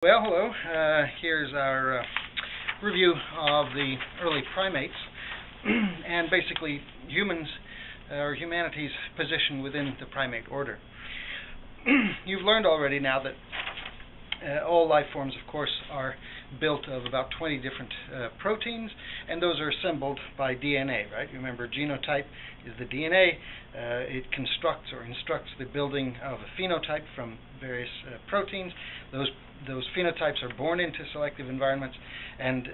Well, hello. Here's our review of the early primates and basically humans or humanity's position within the primate order. You've learned already now that all life forms, of course, are built of about 20 different proteins, and those are assembled by DNA, right? Remember, genotype is the DNA. It constructs or instructs the building of a phenotype from various proteins. Those phenotypes are born into selective environments, and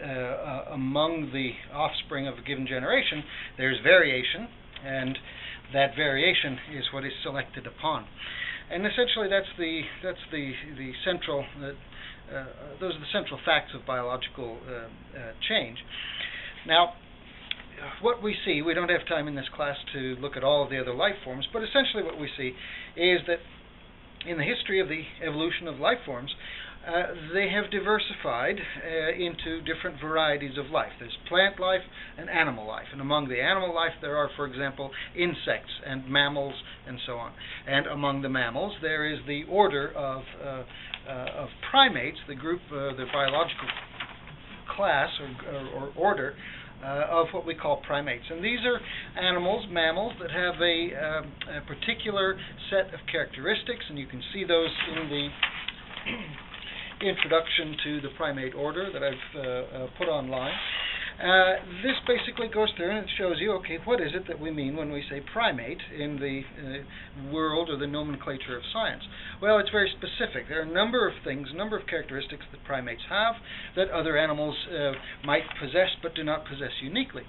among the offspring of a given generation, there's variation, and that variation is what is selected upon. And essentially, that's the central. Those are the central facts of biological change. Now, what we see, we don't have time in this class to look at all of the other life forms, but essentially what we see is that in the history of the evolution of life forms, they have diversified into different varieties of life. There's plant life and animal life. And among the animal life there are, for example, insects and mammals and so on. And among the mammals there is the order of primates, the group, the biological class or order of what we call primates. And these are animals, mammals, that have a particular set of characteristics, and you can see those in the introduction to the primate order that I've put online. This basically goes through and it shows you, okay, what is it that we mean when we say primate in the world or the nomenclature of science? Well, it's very specific. There are a number of things, a number of characteristics that primates have that other animals might possess but do not possess uniquely.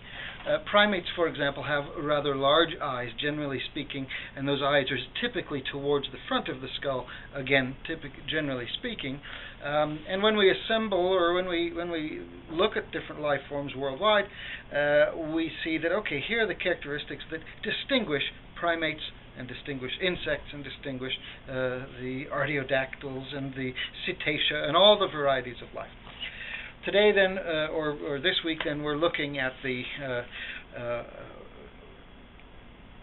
Primates, for example, have rather large eyes, generally speaking, and those eyes are typically towards the front of the skull, again, generally speaking. And when we assemble or when we look at different life forms worldwide, we see that, okay, here are the characteristics that distinguish primates and distinguish insects and distinguish the artiodactyls and the cetacea and all the varieties of life. Today then, or this week then, we're looking at the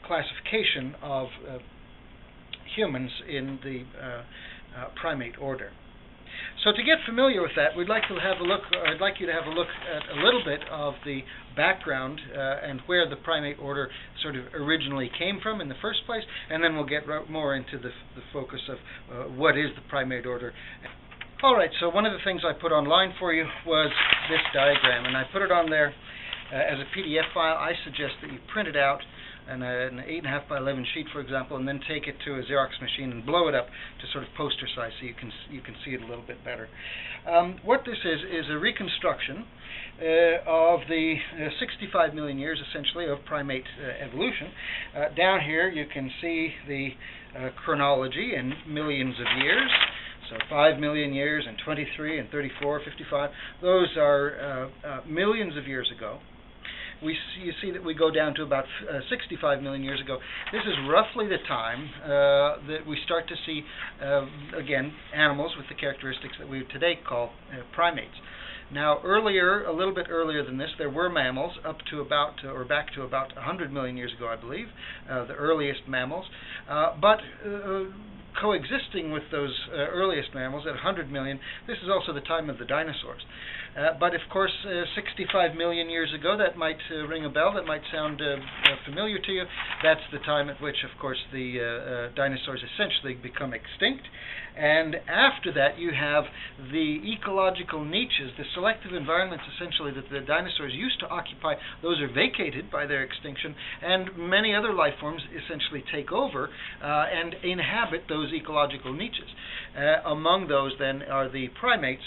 classification of humans in the primate order. So to get familiar with that, we'd like to have a look. I'd like you to have a look at a little bit of the background and where the primate order sort of originally came from in the first place, and then we'll get more into the focus of what is the primate order. All right. So one of the things I put online for you was this diagram, and I put it on there as a PDF file. I suggest that you print it out in an 8.5 by 11 sheet, for example, and then take it to a Xerox machine and blow it up to sort of poster size so you can see it a little bit better. What this is a reconstruction of the 65 million years, essentially, of primate evolution. Down here you can see the chronology in millions of years. So 5 million years and 23 and 34, 55. Those are millions of years ago. You see that we go down to about 65 million years ago. This is roughly the time that we start to see, again, animals with the characteristics that we today call primates. Now, earlier, a little bit earlier than this, there were mammals up to about, or back to about 100 million years ago, I believe, the earliest mammals. But coexisting with those earliest mammals at 100 million, this is also the time of the dinosaurs. But of course, 65 million years ago, that might ring a bell, that might sound familiar to you. That's the time at which, of course, the dinosaurs essentially become extinct. And after that, you have the ecological niches, the selective environments, essentially, that the dinosaurs used to occupy. Those are vacated by their extinction, and many other life forms essentially take over and inhabit those ecological niches. Among those, then, are the primates,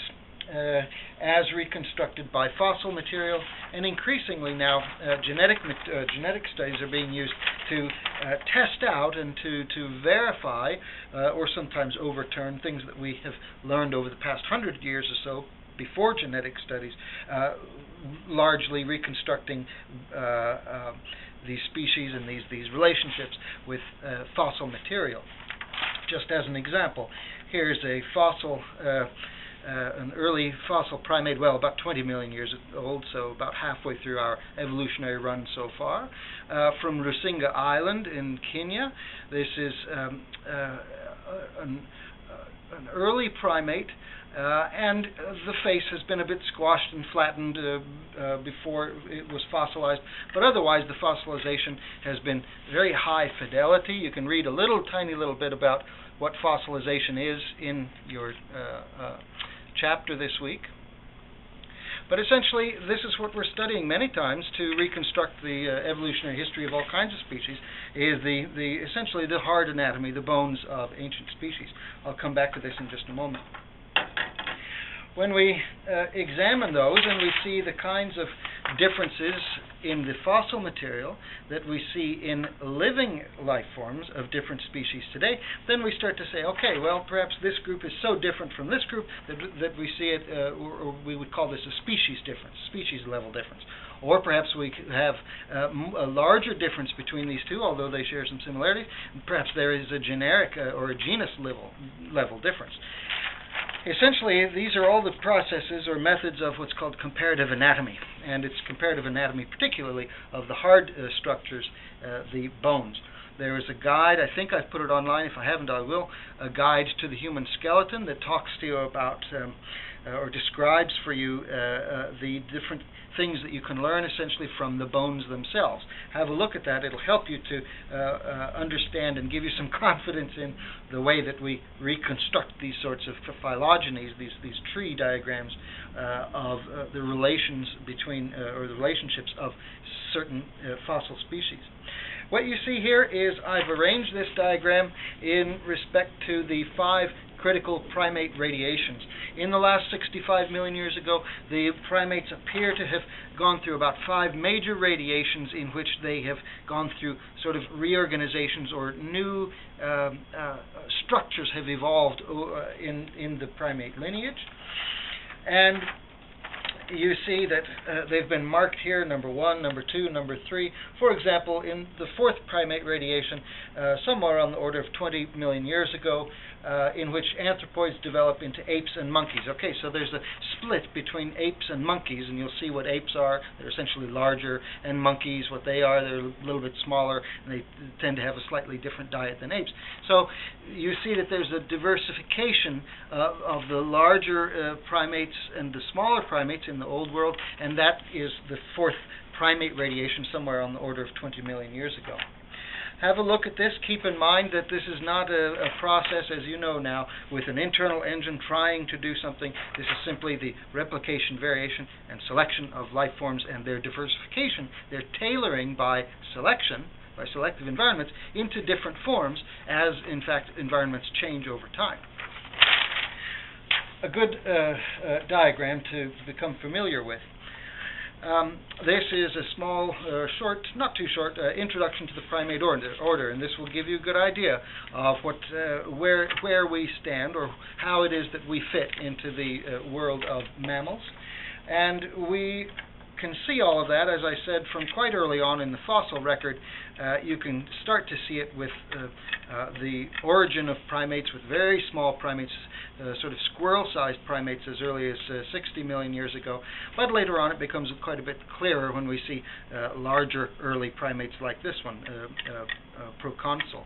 as reconstructed by fossil material, and increasingly now genetic studies are being used to test out and to verify or sometimes overturn things that we have learned over the past 100 years or so before genetic studies, largely reconstructing these species and these relationships with fossil material. Just as an example, here's a fossil an early fossil primate, well, about 20 million years old, so about halfway through our evolutionary run so far, from Rusinga Island in Kenya. This is an early primate and the face has been a bit squashed and flattened before it was fossilized, but otherwise the fossilization has been very high fidelity. You can read a tiny little bit about what fossilization is in your chapter this week. But essentially, this is what we're studying many times to reconstruct the evolutionary history of all kinds of species, is essentially the hard anatomy, the bones of ancient species. I'll come back to this in just a moment. When we examine those and we see the kinds of differences in the fossil material that we see in living life forms of different species today, then we start to say, okay, well, perhaps this group is so different from this group that we see it, or we would call this a species difference, species level difference. Or perhaps we could have a larger difference between these two, although they share some similarities. Perhaps there is a generic or a genus level difference. Essentially, these are all the processes or methods of what's called comparative anatomy, and it's comparative anatomy particularly of the hard structures, the bones. There is a guide, I think I've put it online, if I haven't I will, a guide to the human skeleton that talks to you about or describes for you the different things that you can learn essentially from the bones themselves. Have a look at that. It'll help you to understand and give you some confidence in the way that we reconstruct these sorts of phylogenies, these tree diagrams of the relations between, or the relationships of certain fossil species. What you see here is I've arranged this diagram in respect to the 5 critical primate radiations. In the last 65 million years ago, the primates appear to have gone through about 5 major radiations in which they have gone through sort of reorganizations, or new structures have evolved in the primate lineage. And you see that they've been marked here, number 1, number 2, number 3. For example, in the 4th primate radiation, somewhere on the order of 20 million years ago, in which anthropoids develop into apes and monkeys. Okay, so there's a split between apes and monkeys, and you'll see what apes are. They're essentially larger, and monkeys, what they are, they're a little bit smaller, and they tend to have a slightly different diet than apes. So you see that there's a diversification of the larger primates and the smaller primates in the old world, and that is the 4th primate radiation, somewhere on the order of 20 million years ago. Have a look at this. Keep in mind that this is not a process, as you know now, with an internal engine trying to do something. This is simply the replication, variation, and selection of life forms and their diversification. They're tailoring by selection, by selective environments, into different forms as, in fact, environments change over time. A good diagram to become familiar with. This is a small, short, not too short, introduction to the primate order, and this will give you a good idea of where we stand, or how it is that we fit into the world of mammals. And we can see all of that, as I said, from quite early on in the fossil record. You can start to see it with the origin of primates, with very small primates, sort of squirrel-sized primates as early as 60 million years ago. But later on it becomes quite a bit clearer when we see larger early primates like this one, proconsul.